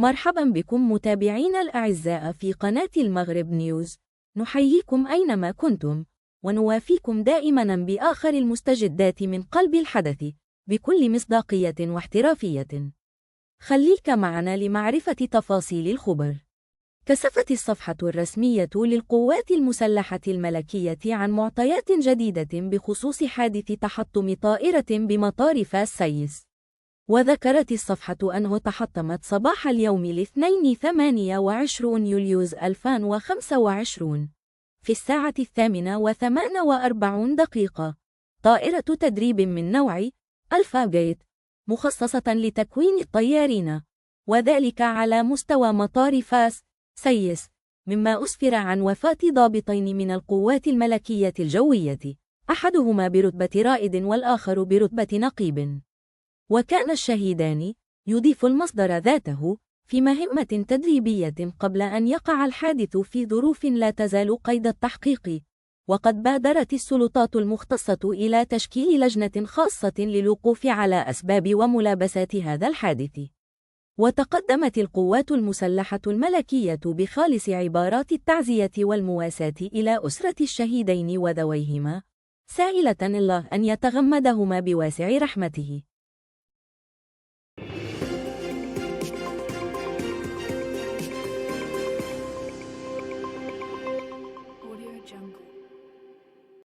مرحبا بكم متابعينا الأعزاء في قناة المغرب نيوز. نحييكم أينما كنتم، ونوافيكم دائما بآخر المستجدات من قلب الحدث بكل مصداقية واحترافية. خليك معنا لمعرفة تفاصيل الخبر. كشفت الصفحة الرسمية للقوات المسلحة الملكية عن معطيات جديدة بخصوص حادث تحطم طائرة بمطار فاس سيس. وذكرت الصفحة أنه تحطمت صباح اليوم الاثنين 28 يوليو 2025 في الساعة 8:48 طائرة تدريب من نوع ألفا جيت مخصصة لتكوين الطيارين، وذلك على مستوى مطار فاس سيس، مما أسفر عن وفاة ضابطين من القوات الملكية الجوية، أحدهما برتبة رائد والآخر برتبة نقيب. وكان الشهيدان، يضيف المصدر ذاته، في مهمة تدريبية قبل أن يقع الحادث في ظروف لا تزال قيد التحقيق، وقد بادرت السلطات المختصة إلى تشكيل لجنة خاصة للوقوف على أسباب وملابسات هذا الحادث. وتقدمت القوات المسلحة الملكية بخالص عبارات التعزية والمواساة إلى أسرة الشهيدين وذويهما، سائلة الله أن يتغمدهما بواسع رحمته.